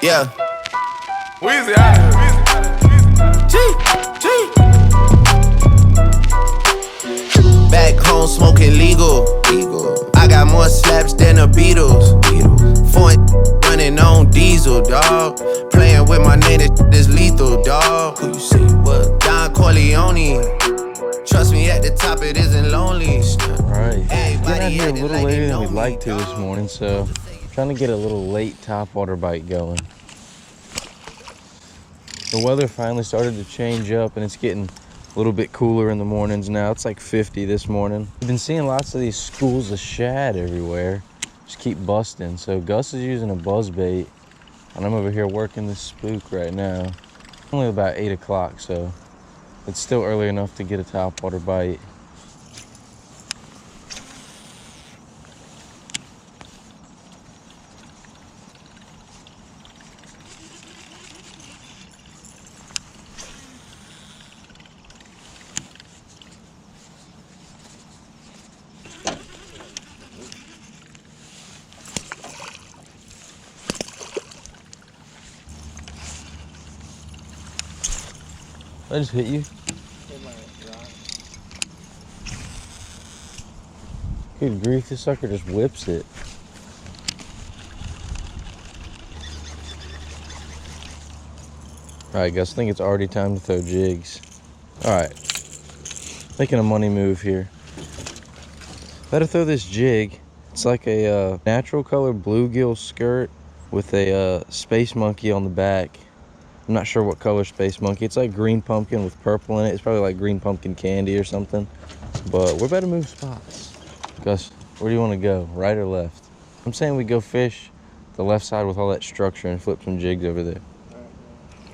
Yeah. Weezy out of here. Back home smoking legal. I got more slaps than the Beatles. Foreign running on diesel, dog. Playing with my name, this lethal, dog. Who you say what? Don Corleone. Trust me, at the top it isn't lonely. Alright, getting out here a little later than we'd like to this morning, so I'm trying to get a little late topwater bite going. The weather finally started to change up and it's getting a little bit cooler in the mornings now. It's like 50 this morning. We've been seeing lots of these schools of shad everywhere. Just keep busting. So Gus is using a buzz bait and I'm over here working this spook right now. Only about 8 o'clock, so it's still early enough to get a topwater bite. I just hit you. Good grief, this sucker just whips it. Alright, Gus, I think it's already time to throw jigs. Alright, making a money move here. Better throw this jig. It's like a natural color bluegill skirt with a space monkey on the back. I'm not sure what color space monkey. It's like green pumpkin with purple in it. It's probably like green pumpkin candy or something. But we're about to move spots. Gus, where do you want to go? Right or left? I'm saying we go fish the left side with all that structure and flip some jigs over there.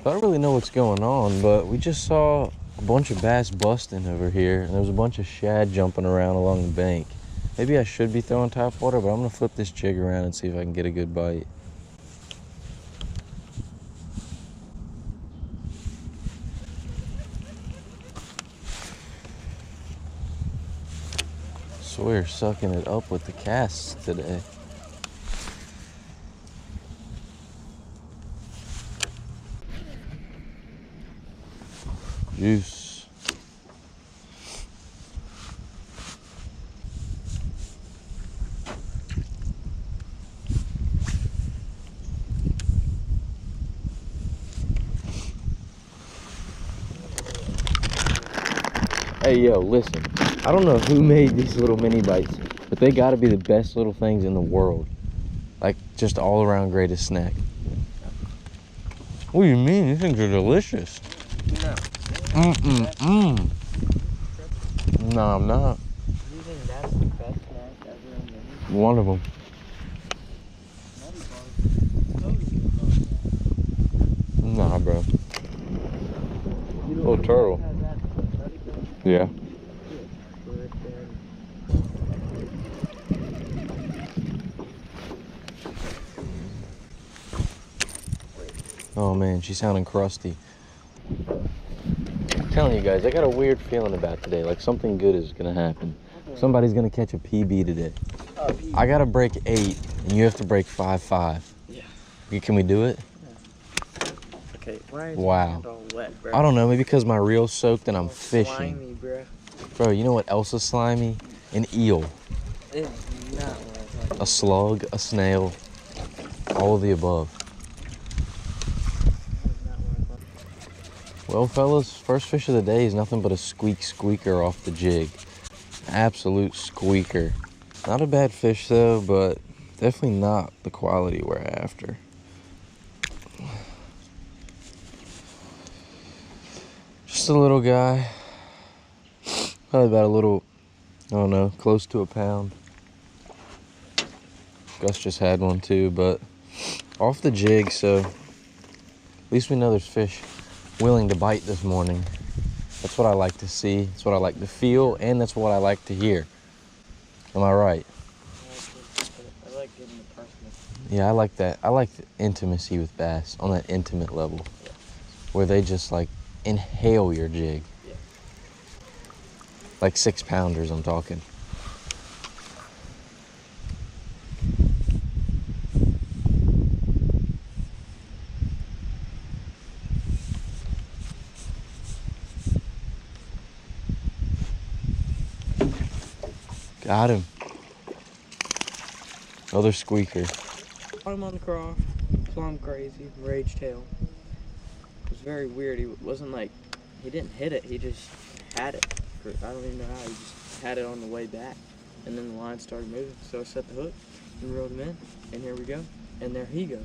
I don't really know what's going on, but we just saw a bunch of bass busting over here, and there was a bunch of shad jumping around along the bank. Maybe I should be throwing topwater, but I'm gonna flip this jig around and see if I can get a good bite. Sawyer sucking it up with the casts today. Juice. Hey, yo, listen. I don't know who made these little mini bites, but they gotta be the best little things in the world. Like, just all around greatest snack. What do you mean? These things are delicious. No. No, I'm not. You think that's the best snack ever in the mini? One of them. Nah, bro. Little turtle. Yeah. Oh man, she's sounding crusty. I'm telling you guys, I got a weird feeling about today. Like something good is gonna happen. Somebody's gonna catch a PB today. Oh, PB. I gotta break 8, and you have to break 5.5. Yeah. Can we do it? Yeah. Okay, why is Wow. your hand all wet, bro? I don't know, maybe because my reel's soaked and I'm fishing. Slimy, bro. Bro, you know what else is slimy? An eel. It's not what I thought. A slug, a snail, all of the above. Well, fellas, first fish of the day is nothing but a squeaker off the jig. Absolute squeaker. Not a bad fish though, but definitely not the quality we're after. Just a little guy. Probably about a little, I don't know, close to a pound. Gus just had one too, but off the jig, so at least we know there's fish willing to bite this morning. That's what I like to see, that's what I like to feel, and that's what I like to hear. Am I right? I like getting the personal. Yeah, I like that. I like the intimacy with bass on that intimate level, where they just like inhale your jig. Yeah. Like 6-pounders, I'm talking. Got him. Another squeaker. Caught him on the craw. Plum crazy. Rage tail. It was very weird. He wasn't like, he didn't hit it. He just had it. I don't even know how. He just had it on the way back. And then the line started moving. So I set the hook and reeled him in. And here we go. And there he goes.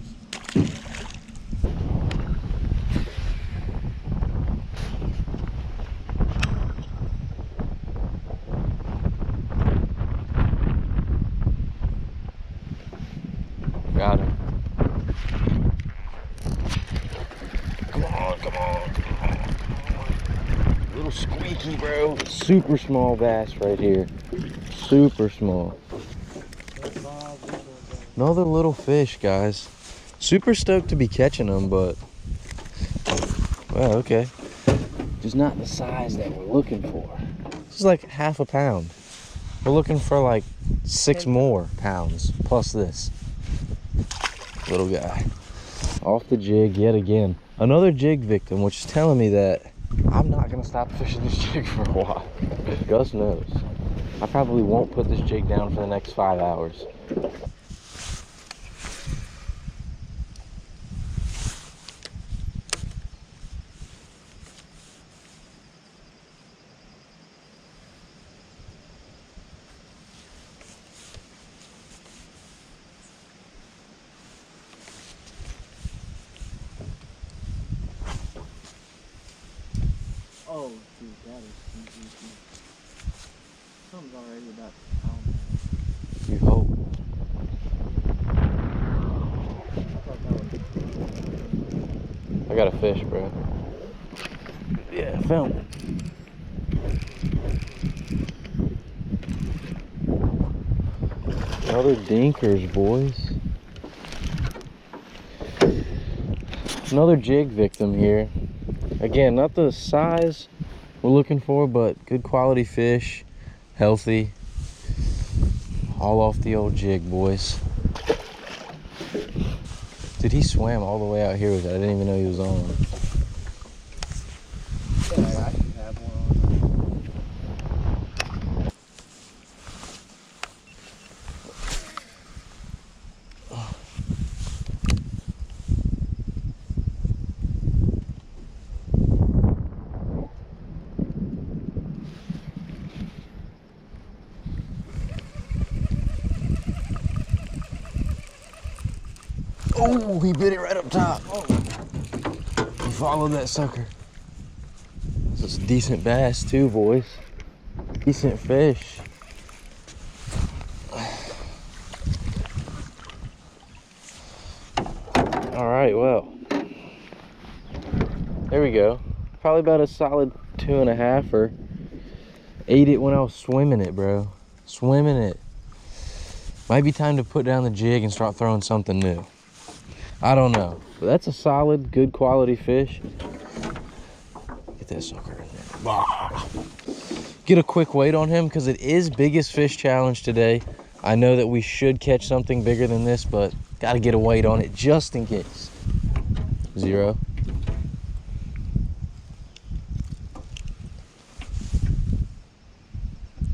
Got him. Come on, come on. Little squeaky, bro. Super small bass right here. Super small. Another little fish, guys. Super stoked to be catching them, but well, okay. Just not the size that we're looking for. This is like half a pound. We're looking for like 6 more pounds plus this. Little guy. Off the jig yet again. Another jig victim, which is telling me that I'm not gonna stop fishing this jig for a while. Gus knows. I probably won't put this jig down for the next 5 hours. Oh, dude, that is easy. Something's already about to pound. You hope. I got a fish, bro. Yeah, I found it. Another dinkers, boys. Another jig victim here. Again, not the size we're looking for, but good quality fish, healthy. All off the old jig, boys. Dude, he swam all the way out here with it. I didn't even know he was on. Yeah, I should have one on. Oh, he bit it right up top. Oh. He followed that sucker. This is a decent bass too, boys. Decent fish. All right, well, there we go. Probably about a solid 2.5, or ate it when I was swimming it, bro. Swimming it. Might be time to put down the jig and start throwing something new. I don't know, but that's a solid, good quality fish. Get that sucker in there. Bah. Get a quick weight on him because it is biggest fish challenge today. I know that we should catch something bigger than this, but got to get a weight on it just in case. 0.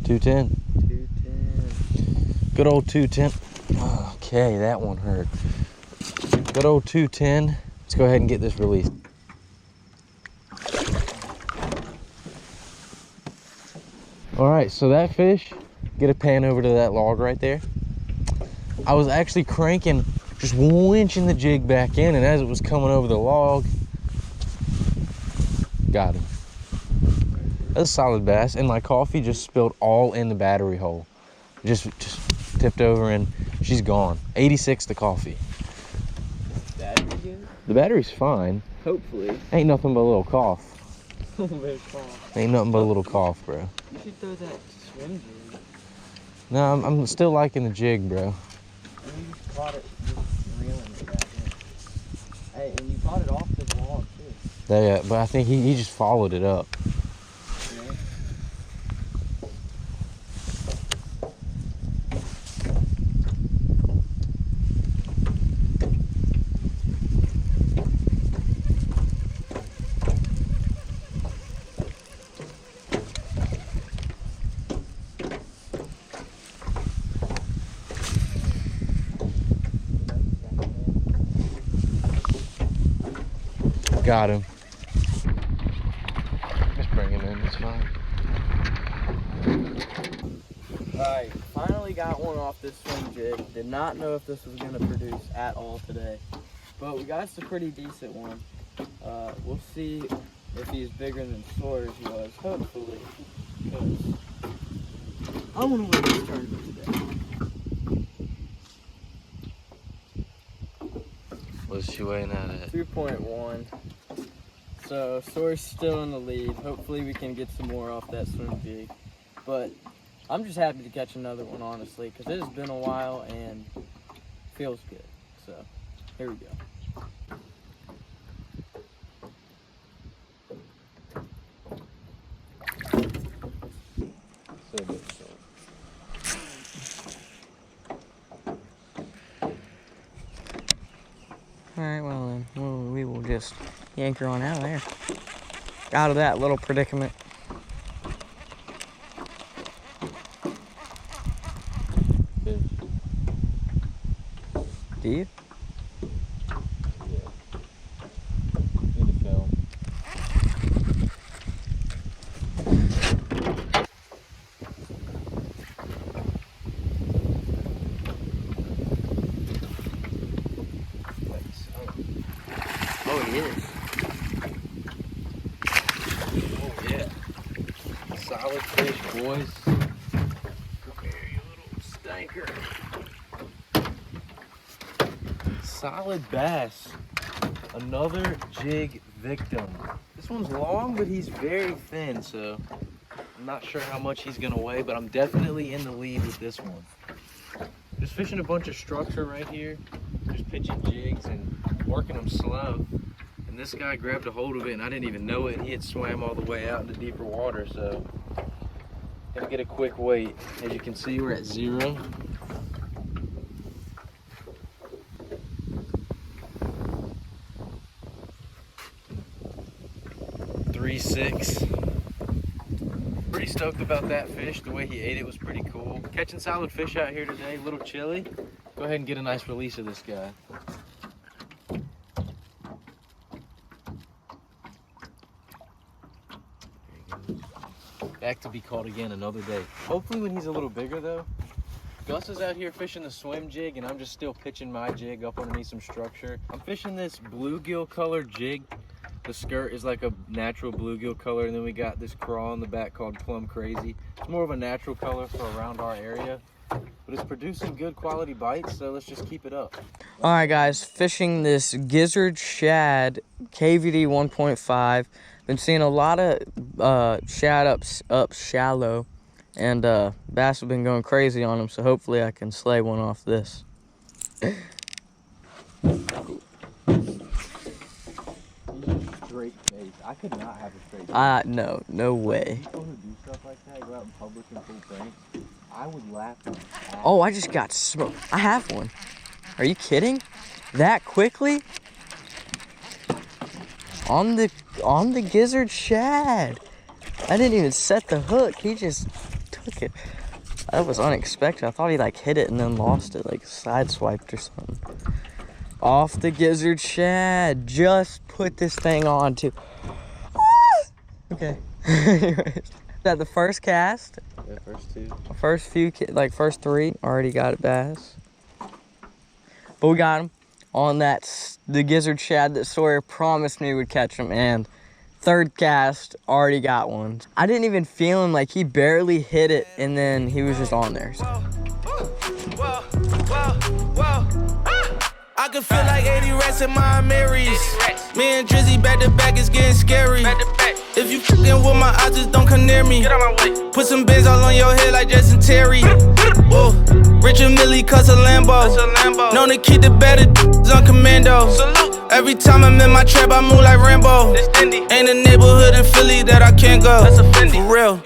$2.10. 210. Good old 210. Okay, that one hurt. Good old 210. Let's go ahead and get this released. All right, so that fish, get a pan over to that log right there. I was actually cranking, just winching the jig back in, and as it was coming over the log, got him. That's a solid bass, and my coffee just spilled all in the battery hole. Just tipped over and she's gone. 86 the coffee. Battery good? The battery's fine. Hopefully. Ain't nothing but a little cough. A little bit of cough. Ain't nothing but a little cough, bro. You should throw that swim jig. No, I'm still liking the jig, bro. And you just caught it, just reeling it back in. Hey, and you caught it off the log too. Yeah, but I think he just followed it up. Yeah. Got him. Just bring him in, it's fine. Alright, finally got one off this swim jig. Did not know if this was going to produce at all today. But we got us a pretty decent one. We'll see if he's bigger than Sawyer's was, hopefully. Because I want to win this tournament today. What's she weighing out at? 2.1. So Sawyer's still in the lead. Hopefully we can get some more off that swim jig. But I'm just happy to catch another one, honestly, because it has been a while and feels good. So here we go. Alright, well then, we will just yank her on out of there. Out of that little predicament. Do you? Yeah. Need to film. Oh, he is. Oh yeah. Solid fish, boys. Come here, you little stinker. Solid bass. Another jig victim. This one's long, but he's very thin, so I'm not sure how much he's gonna weigh, but I'm definitely in the lead with this one. Just fishing a bunch of structure right here, just pitching jigs and working them slow. And this guy grabbed a hold of it and I didn't even know it. He had swam all the way out into deeper water, so gonna get a quick weight. As you can see, we're at 0. 3.6. Pretty stoked about that fish. The way he ate it was pretty cool. Catching solid fish out here today, a little chilly. Go ahead and get a nice release of this guy. Back to be caught again another day. Hopefully when he's a little bigger though. Gus is out here fishing the swim jig and I'm just still pitching my jig up underneath some structure. I'm fishing this bluegill colored jig. The skirt is like a natural bluegill color, and then we got this crawl in the back called Plum Crazy. It's more of a natural color for around our area, but it's producing good quality bites, so let's just keep it up. All right, guys, fishing this gizzard shad KVD 1.5. Been seeing a lot of shad up shallow, and bass have been going crazy on them, so hopefully I can slay one off this. Straight face. I could not have a straight face. No way. People who do stuff like that, go out in public and pull pranks, I would laugh at them. Oh, I just got smoked. I have one. Are you kidding? That quickly? On the gizzard shad. I didn't even set the hook. He just took it. That was unexpected. I thought he like hit it and then lost it, like sideswiped or something. Off the gizzard shad. Just put this thing on too. Okay. Is that the first cast? Yeah, first 2. First few, like first 3, already got it bass. But we got him on the gizzard shad that Sawyer promised me would catch him, and 3rd cast, already got one. I didn't even feel him, like he barely hit it, and then he was just on there. So. I can feel like 80 rats in my Marys. Me and Drizzy back to back, it's getting scary. If you fucking with my eyes, just don't come near me. Get out my way. Put some bins all on your head like Justin Terry. Whoa. Richard Millie cuss a Lambo. Known to keep the better on commando. Salute. Every time I'm in my trap, I move like Rambo. Ain't a neighborhood in Philly that I can't go. For real.